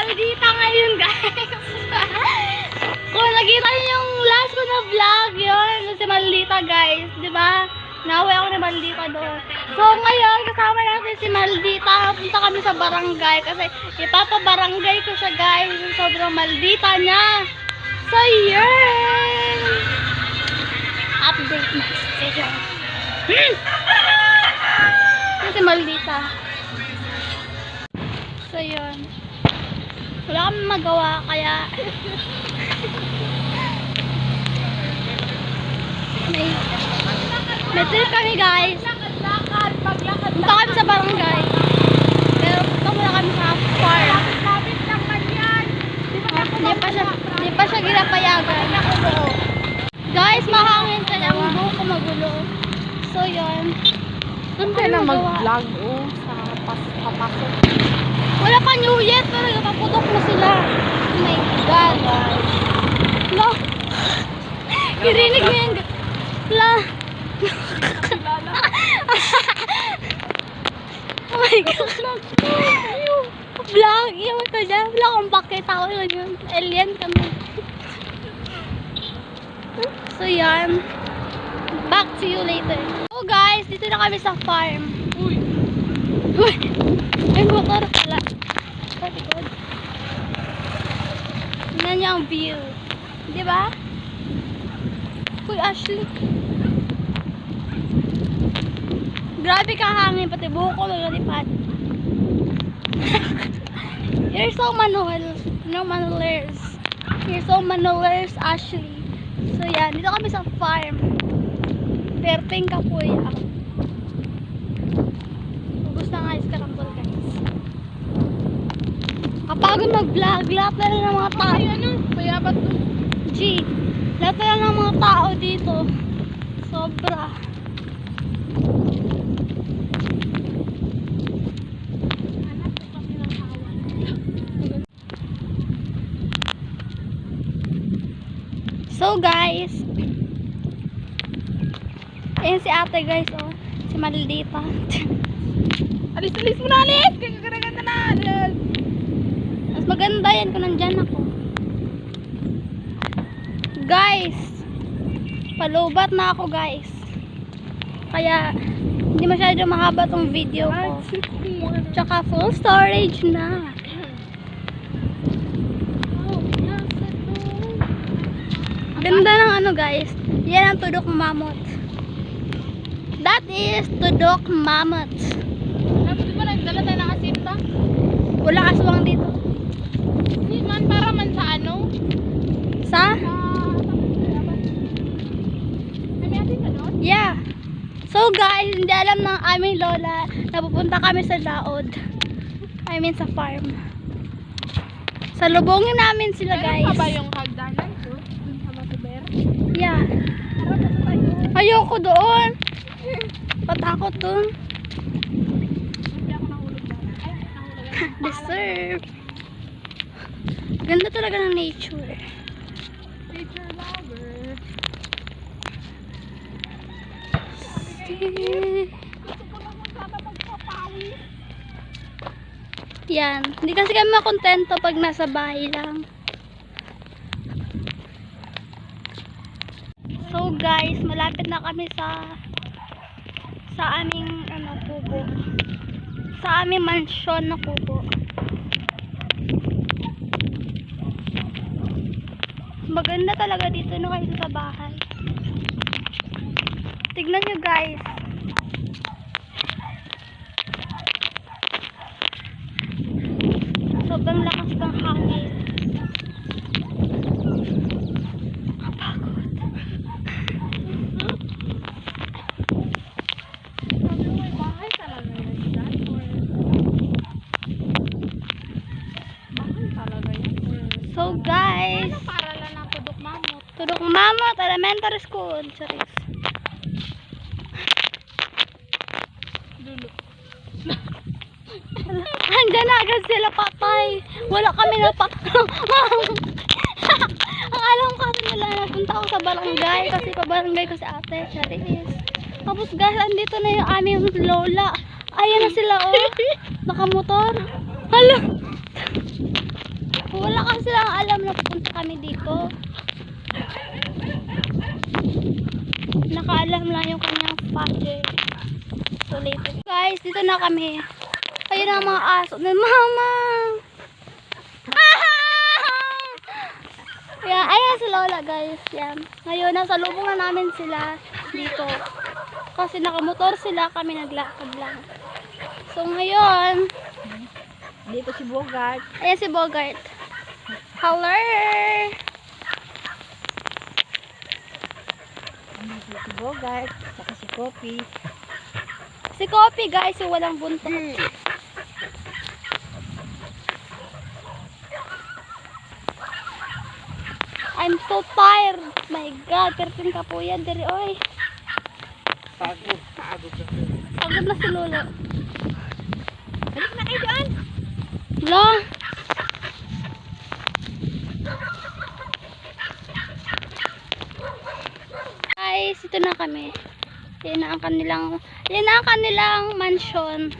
Maldita ngayon, guys. Kung nakita niyo yung last ko na vlog, yun, si Maldita, guys. Diba? Naway ako ni Maldita doon. So, ngayon, kasama natin si Maldita. Punta kami sa barangay kasi ipapabarangay ko siya, guys. Sobrang maldita niya. So, yun. Update na video. Si Maldita. So, yun. Wala kami magawa, kaya may trip kami, guys. Punta kami sa barangay. Pero punta muna kami sa farm. Hindi pa siya ginapayagan. Guys, mahangin ka lang. Buko magulo. So, yun. Doon Kaya na magawa. mag-vlog sa papasok. Wala pa New Year, pero napaputok na sila. Oh my God. La. Irinig mo yan. La. Oh my God. Vlog. Iwan ko dyan. Wala akong bakit ako yun. Alien kami. So yan. Back to you later. So guys, dito na kami sa farm. Uy. May motor pala. Sa likod. Tingnan niyo ang view. Diba? Uy, Ashley. Grabe ka hangin. Pati buhok ko nalipad. You're so manual. No manulers. You're so manulers, Ashley. So yan. Dito kami sa farm. Perting kapoy ako. Gusto nga is karambol, guys. Kapagod mag-vlog, lahat na lang ng mga tao. Ay, ano? Kaya ba ito? G, lahat na lang ng mga tao dito. Sobra. So guys, ayan si ate, guys, oh. Si Maldita. Alis mo na, alis! Gaganda na, alis! Mas maganda yan kung nandyan ako. Guys, palubat na ako, guys. Kaya hindi masyado mahaba tong video ko. Tsaka full storage na. Ganda ng ano, guys. Yan ang Tudok Mammoth. That is Tudok Mammoth. Dapat ba nagdala tayo ng asinta? Wala aswang dito. Hindi man, para man sa ano? Sa? May asinta doon? Yeah. So guys, hindi alam ng aming lola na pupunta kami sa laod. I mean sa farm. Salubungin namin sila, guys. Meron pa ba yung hagdanan ko? Dun sa Matuber? Yeah. Tara, basta tayo. Ayoko doon. Patakot doon. Hindi ako nahulog ba? Ay, nahulog. Deserve. Ganda talaga ng nature. Nature lover. Gusto ko naman sana magpapawis. Yan. Hindi kasi kami makontento pag nasa bahay lang. So guys, malapit na kami sa aming kubo. Sa aming mansyon na kubo. Maganda talaga dito no kayo sa bahay. Tignan nyo, guys. Sobrang lakas ng hangin. Kapagod. Sabi mo, may bahay talaga yun dyan? Or bahay talaga yun? So guys, Ano paralan ng Tudok Mammoth? Tudok Mammoth Elementary School. Charis. Dulo. Andyan na agad sila, patay. Wala kami na pa. Ang alam ko kasi nila napunta ako sa barangay kasi pabarangay ko si ate. Charis. Tapos guys, andito na yung aming lola. Ayan na sila, oh. Nakamotor. Hala. wala kasi silang alam na pupunta kami dito. Nakaalam lang yung kanyang father. So later. Guys, dito na kami. Ayun ang mga aso na mama. Yeah, ayan si Lola guys. Yan. Ngayon, nasa lubong na namin sila dito. Kasi nakamotor sila, kami naglakad lang. So ngayon, Dito si Bogart. ayan si Bogart. Hello! Dito si Bogart. Saka si Kopi. Si Kopi guys, yung walang buntot. I'm so tired. My God, perting ka po yan. Diri, oy. Pagod. Pagod na si Lolo. Balik na kayo doon. Lo. Guys, ito na kami. Yan na ang kanilang mansion.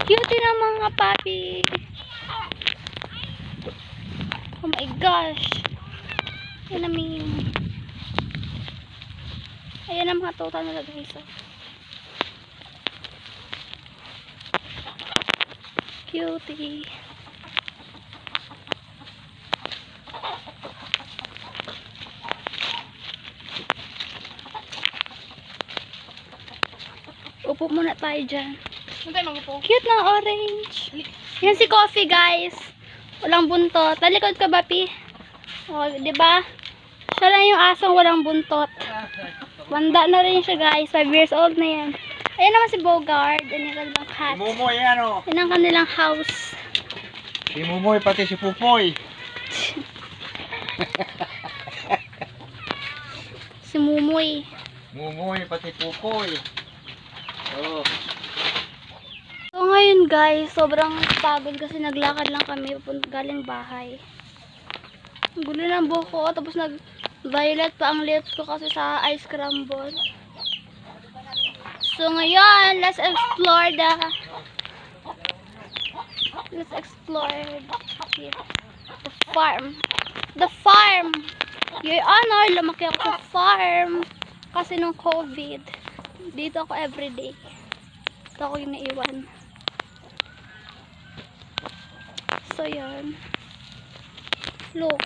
Cute na mga papi. Oh my gosh. Yan na ming. Ayan ang mga total nila guys. Oh. Cutie. Upo muna tayo dyan. Cute na orange. Yan si Coffee guys. Walang buntot. Talikod ka ba, Pi? O, diba? Siya lang yung asong walang buntot. Wanda na rin siya guys. 5 years old na yan. Ayan naman si Bogart. Yan yung kanilang cat. Si Mumoy yan o. Yan ang kanilang house. Si Mumoy pati si Pupoy. Si Mumoy. Mumoy pati Pupoy. Oh. So ngayon guys, sobrang pagod kasi naglakad lang kami galing bahay. Ang gulo ng buhok ko, tapos nag-violet pa ang lips ko kasi sa ice scramble. So ngayon, let's explore the farm. The farm! Your Honor, lumaki ako sa farm kasi nung COVID. Dito ako everyday. Ito ako yung naiwan. So, yun. Look.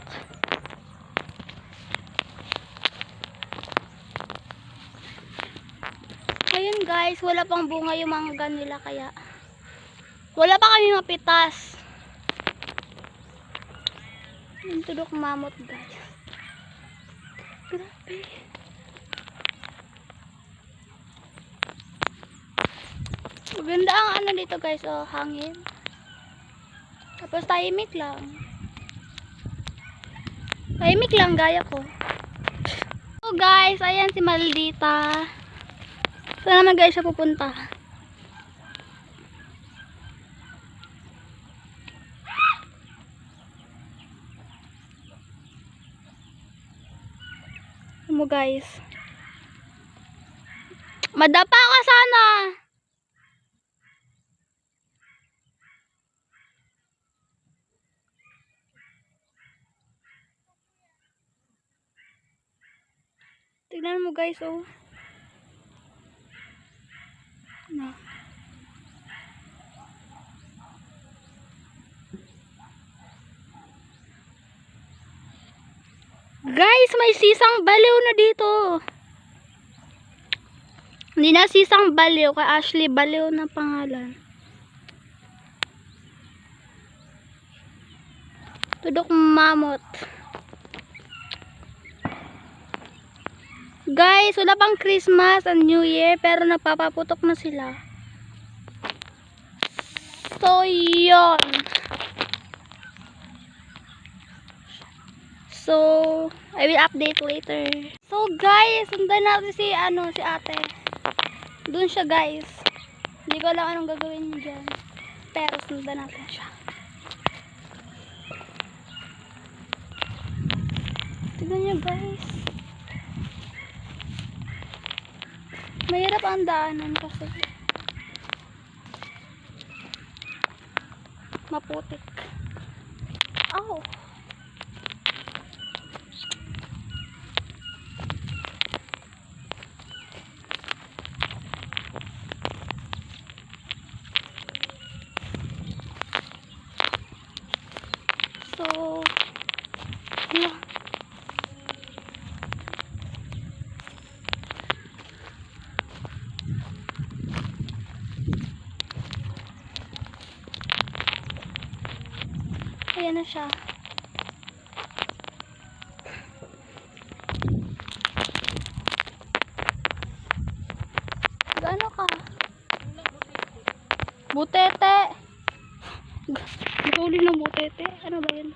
Ayun guys, wala pang bunga yung mangga nila kaya wala pa kami mapitas. Yung tudok mamot guys. Grabe. Maganda ang ano dito guys, oh, hangin. Tapos tahimik lang. Tahimik lang gaya ko. So guys, ayan si Maldita. Saan naman guys siya pupunta? Ano mo guys? Madapa ka sana! Tignan mo guys, oh. No. Guys, may sisang baliw na dito. Hindi na sisang baliw, kay Ashley Baliw na pangalan. Tudok mamot. Guys, wala pang Christmas and New Year pero nagpapaputok na sila. So, yun. So, I will update later. So, guys, sundan natin si ate. Doon siya, guys. Hindi ko alam anong gagawin niya dyan. Pero sundan natin siya. Tignan niyo, guys. Mahirap ang daanan kasi. maputik. Ow. So, yeah. Ayan na siya. Gaano ka? Butete. Nakahuli ng butete. Ano ba yun?